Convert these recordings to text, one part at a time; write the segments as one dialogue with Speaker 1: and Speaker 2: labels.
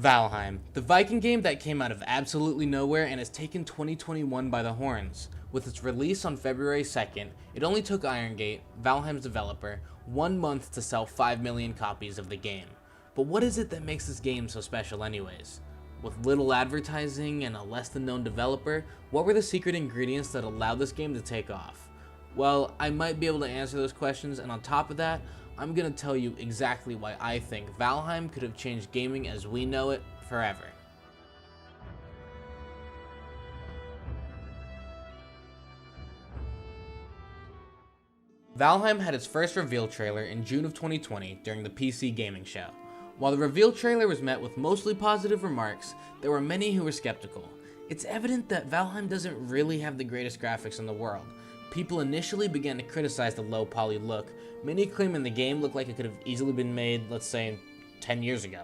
Speaker 1: Valheim, the Viking game that came out of absolutely nowhere and has taken 2021 by the horns. With its release on February 2nd, it only took Irongate, Valheim's developer, 1 month to sell 5 million copies of the game. But what is it that makes this game so special anyways? With little advertising and a less than known developer, what were the secret ingredients that allowed this game to take off? Well, I might be able to answer those questions, and on top of that, I'm going to tell you exactly why I think Valheim could have changed gaming as we know it forever. Valheim had its first reveal trailer in June of 2020 during the PC gaming show. While the reveal trailer was met with mostly positive remarks, there were many who were skeptical. It's evident that Valheim doesn't really have the greatest graphics in the world. People initially began to criticize the low poly look, many claiming the game looked like it could have easily been made, let's say, 10 years ago.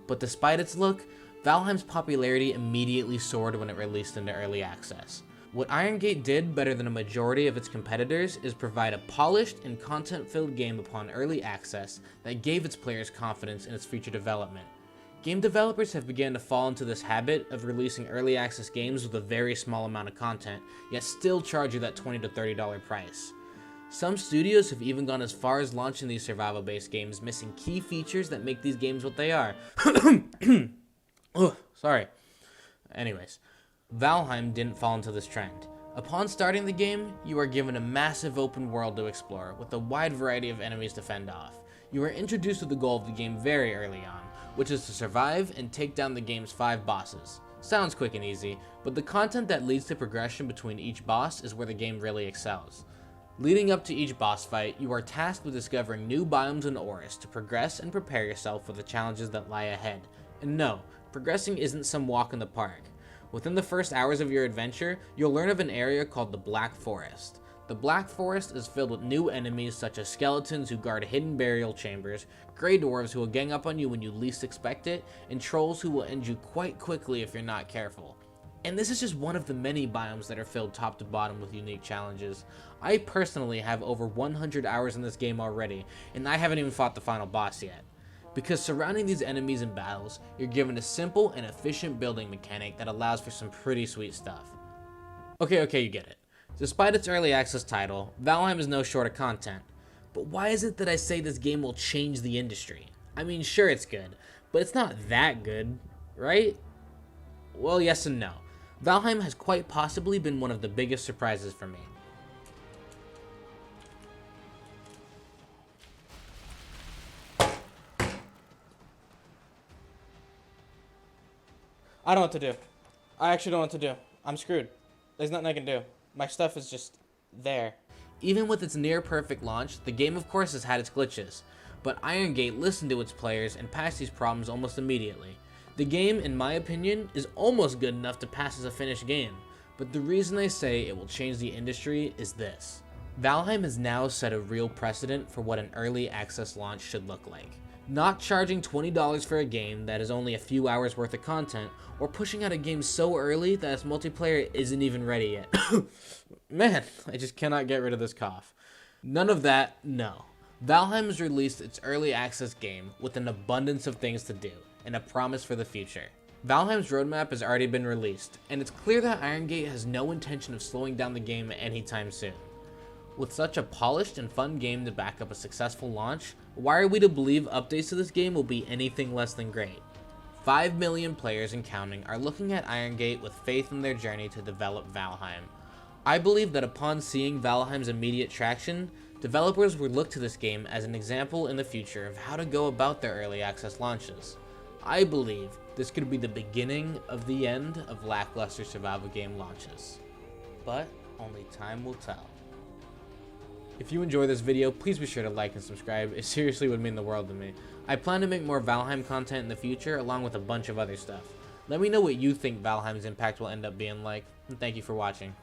Speaker 1: But despite its look, Valheim's popularity immediately soared when it released into early access. What Irongate did better than a majority of its competitors is provide a polished and content-filled game upon early access that gave its players confidence in its future development. Game developers have begun to fall into this habit of releasing early access games with a very small amount of content, yet still charge you that $20 to $30 price. Some studios have even gone as far as launching these survival-based games, missing key features that make these games what they are. Oh, sorry. Anyways, Valheim didn't fall into this trend. Upon starting the game, you are given a massive open world to explore, with a wide variety of enemies to fend off. You are introduced to the goal of the game very early on, which is to survive and take down the game's 5 bosses. Sounds quick and easy, but the content that leads to progression between each boss is where the game really excels. Leading up to each boss fight, you are tasked with discovering new biomes and auras to progress and prepare yourself for the challenges that lie ahead. And no, progressing isn't some walk in the park. Within the first hours of your adventure, you'll learn of an area called the Black Forest. The Black Forest is filled with new enemies such as skeletons who guard hidden burial chambers, grey dwarves who will gang up on you when you least expect it, and trolls who will end you quite quickly if you're not careful. And this is just one of the many biomes that are filled top to bottom with unique challenges. I personally have over 100 hours in this game already, and I haven't even fought the final boss yet. Because surrounding these enemies in battles, you're given a simple and efficient building mechanic that allows for some pretty sweet stuff. Okay, you get it. Despite its early access title, Valheim is no short of content. But why is it that I say this game will change the industry? I mean, sure it's good, but it's not that good, right? Well, yes and no. Valheim has quite possibly been one of the biggest surprises for me. I don't know what to do. I actually don't know what to do. I'm screwed. There's nothing I can do. My stuff is just there. Even with its near perfect launch, the game of course has had its glitches, but Irongate listened to its players and patched these problems almost immediately. The game, in my opinion, is almost good enough to pass as a finished game, but the reason I say it will change the industry is this. Valheim has now set a real precedent for what an early access launch should look like. Not charging $20 for a game that is only a few hours worth of content, or pushing out a game so early that its multiplayer isn't even ready yet. Man, I just cannot get rid of this cough. None of that, no. Valheim has released its early access game with an abundance of things to do, and a promise for the future. Valheim's roadmap has already been released, and it's clear that Irongate has no intention of slowing down the game anytime soon. With such a polished and fun game to back up a successful launch, why are we to believe updates to this game will be anything less than great? 5 million players and counting are looking at Irongate with faith in their journey to develop Valheim. I believe that upon seeing Valheim's immediate traction, developers would look to this game as an example in the future of how to go about their early access launches. I believe this could be the beginning of the end of lackluster survival game launches. But only time will tell. If you enjoy this video, please be sure to like and subscribe. It seriously would mean the world to me. I plan to make more Valheim content in the future, along with a bunch of other stuff. Let me know what you think Valheim's impact will end up being like, and thank you for watching.